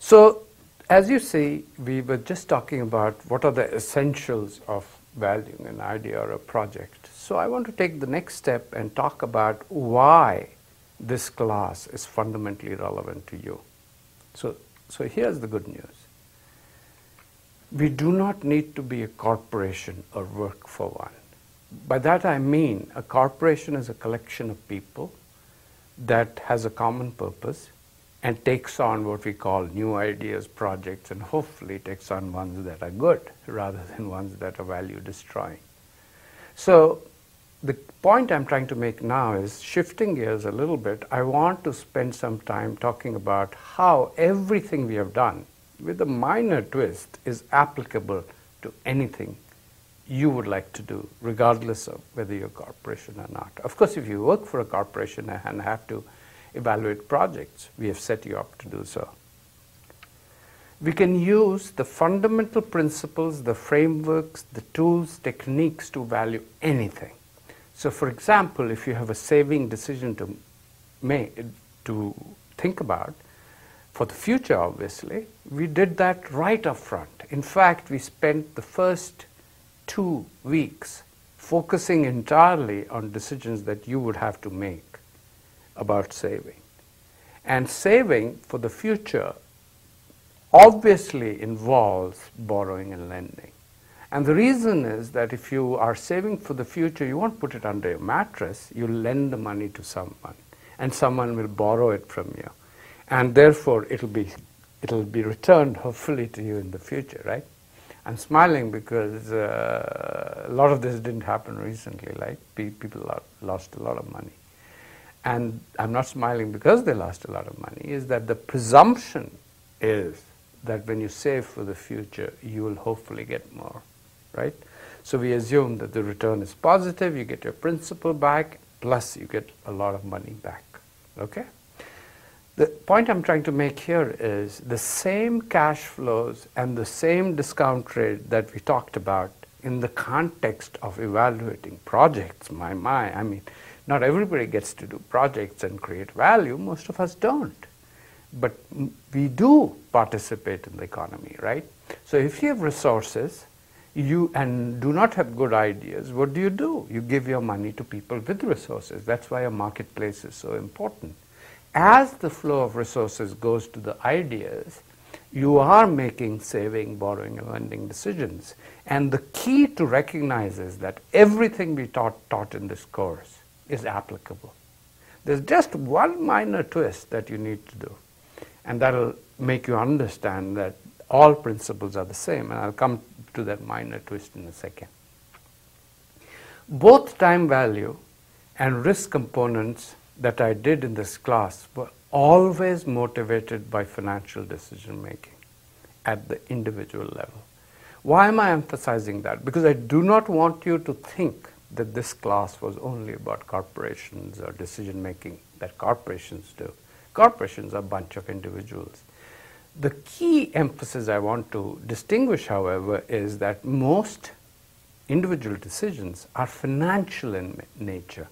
So, as you see, we were just talking about what are the essentials of valuing an idea or a project. So I want to take the next step and talk about why this class is fundamentally relevant to you. So here's the good news. We do not need to be a corporation or work for one. By that I mean a corporation is a collection of people that has a common purpose and takes on what we call new ideas, projects, and hopefully takes on ones that are good rather than ones that are value destroying. So the point I'm trying to make now is shifting gears a little bit. I want to spend some time talking about how everything we have done, with a minor twist, is applicable to anything you would like to do, regardless of whether you're a corporation or not. Of course, if you work for a corporation and have to evaluate projects, we have set you up to do so. We can use the fundamental principles, the frameworks, the tools, techniques to value anything. So for example, if you have a saving decision to think about, for the future obviously, we did that right up front. In fact, we spent the first 2 weeks focusing entirely on decisions that you would have to make about saving. And saving for the future obviously involves borrowing and lending. And the reason is that if you are saving for the future, you won't put it under your mattress, you'll lend the money to someone, and someone will borrow it from you. And therefore, it'll be returned hopefully to you in the future, right? I'm smiling because a lot of this didn't happen recently, like people lost a lot of money. And I'm not smiling because they lost a lot of money, is that the presumption is that when you save for the future, you will hopefully get more, right? So we assume that the return is positive, you get your principal back, plus you get a lot of money back, okay? The point I'm trying to make here is the same cash flows and the same discount rate that we talked about in the context of evaluating projects, I mean, not everybody gets to do projects and create value, most of us don't. But we do participate in the economy, right? So if you have resources and do not have good ideas, what do? You give your money to people with resources. That's why a marketplace is so important. As the flow of resources goes to the ideas, you are making saving, borrowing, and lending decisions. And the key to recognize is that everything we taught in this course is applicable. There's just one minor twist that you need to do, and that'll make you understand that all principles are the same, and I'll come to that minor twist in a second. Both time value and risk components that I did in this class were always motivated by financial decision making at the individual level. Why am I emphasizing that? Because I do not want you to think that this class was only about corporations or decision making that corporations do. Corporations are a bunch of individuals. The key emphasis I want to distinguish, however, is that most individual decisions are financial in nature.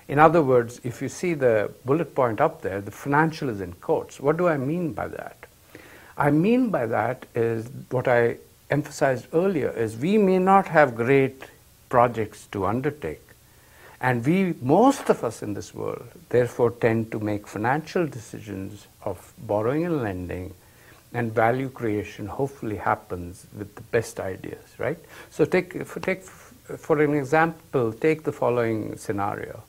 In other words, if you see the bullet point up there, the financial is in quotes. What do I mean by that? I mean by that is what I emphasized earlier is we may not have great projects to undertake. And most of us in this world, therefore, tend to make financial decisions of borrowing and lending, and value creation hopefully happens with the best ideas, right? So for an example, take the following scenario.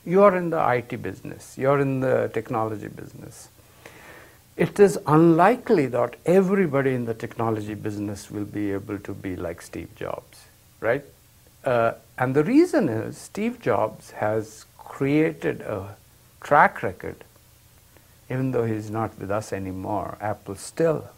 You are in the IT business, you're in the technology business. It is unlikely that everybody in the technology business will be able to be like Steve Jobs, right? And the reason is Steve Jobs has created a track record. Even though he's not with us anymore, Apple still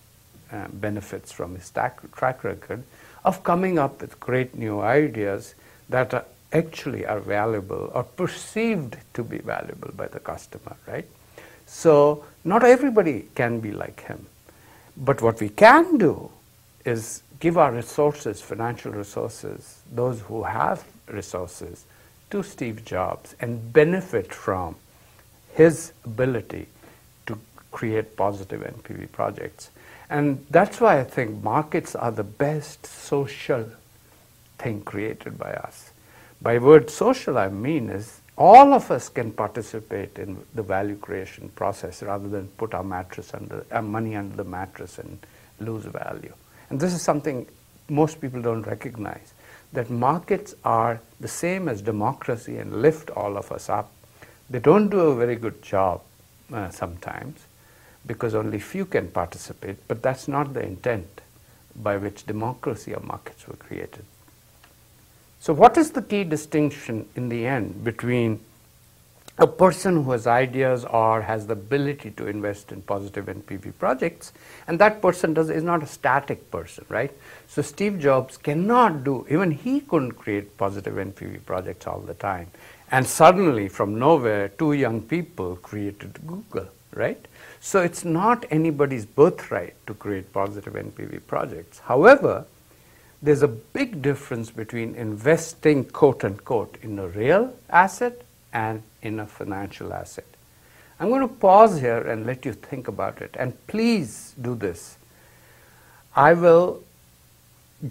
benefits from his track record of coming up with great new ideas that actually are valuable or perceived to be valuable by the customer, right? So not everybody can be like him. But what we can do is give our resources, financial resources, those who have resources, to Steve Jobs and benefit from his ability to create positive NPV projects. And that's why I think markets are the best social thing created by us. By word social, I mean is all of us can participate in the value creation process rather than put our money under the mattress and lose value. And this is something most people don't recognize, that markets are the same as democracy and lift all of us up. They don't do a very good job sometimes because only few can participate, but that's not the intent by which democracy or markets were created. So what is the key distinction in the end between a person who has ideas or has the ability to invest in positive NPV projects, and that person is not a static person, right? So Steve Jobs cannot do, even he couldn't create positive NPV projects all the time. And suddenly, from nowhere, two young people created Google, right? So it's not anybody's birthright to create positive NPV projects. However, there's a big difference between investing, quote unquote, in a real asset and in a financial asset. I'm going to pause here and let you think about it. And please do this. I will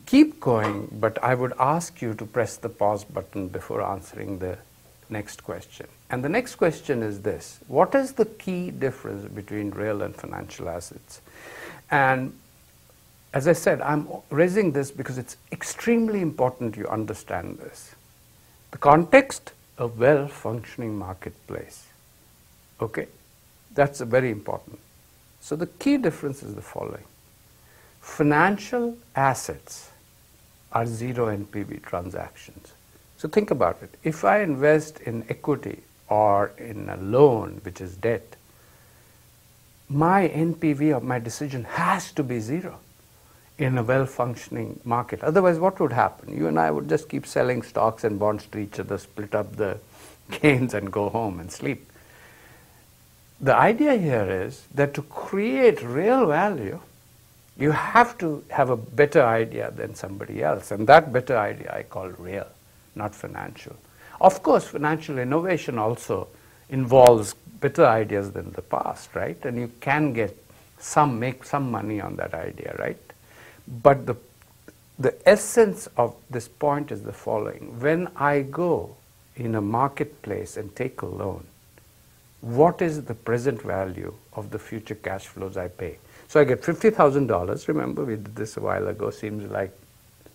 keep going, but I would ask you to press the pause button before answering the next question. And the next question is this: what is the key difference between real and financial assets? And as I said, I'm raising this because it's extremely important you understand this. The context, a well-functioning marketplace. Okay? That's very important. So the key difference is the following. Financial assets are zero NPV transactions. So think about it. If I invest in equity or in a loan, which is debt, my NPV of my decision has to be zero in a well-functioning market. Otherwise, what would happen? You and I would just keep selling stocks and bonds to each other, split up the gains and go home and sleep. The idea here is that to create real value, you have to have a better idea than somebody else. And that better idea I call real, not financial. Of course, financial innovation also involves better ideas than the past, right? And you can make some money on that idea, right? But the essence of this point is the following. When I go in a marketplace and take a loan, what is the present value of the future cash flows I pay? So I get $50,000. Remember, we did this a while ago, seems like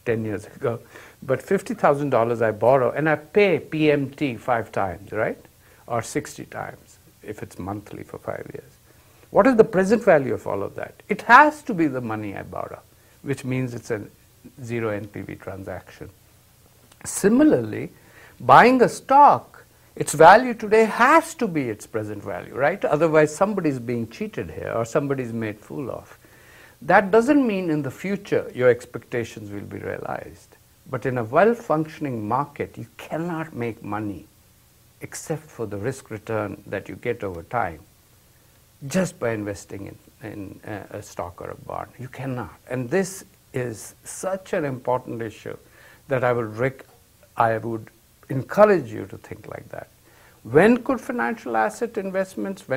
10 years ago. But $50,000 I borrow, and I pay PMT 5 times, right? Or 60 times, if it's monthly for 5 years. What is the present value of all of that? It has to be the money I borrow, which means it's a zero NPV transaction. Similarly, buying a stock, its value today has to be its present value, right? Otherwise, somebody's being cheated here or somebody's made fool of. That doesn't mean in the future your expectations will be realized. But in a well-functioning market, you cannot make money except for the risk return that you get over time just by investing in a stock or a bond. You cannot. And this is such an important issue that I would encourage you to think like that. When could financial investments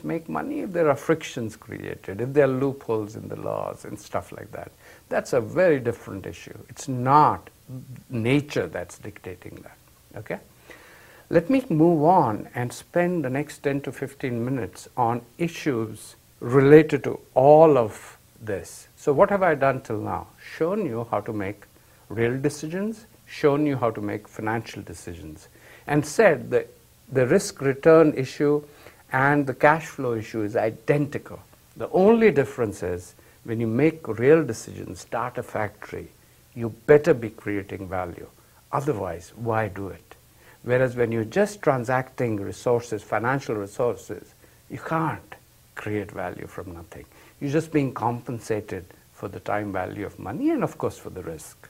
make money? If there are frictions created, if there are loopholes in the laws and stuff like that. That's a very different issue. It's not nature that's dictating that. Okay? Let me move on and spend the next 10 to 15 minutes on issues related to all of this. So what have I done till now? Shown you how to make real decisions, shown you how to make financial decisions, and said that the risk-return issue and the cash flow issue is identical. The only difference is when you make real decisions, start a factory, you better be creating value. Otherwise, why do it? Whereas when you're just transacting resources, financial resources, you can't create value from nothing. You're just being compensated for the time value of money and, of course, for the risk.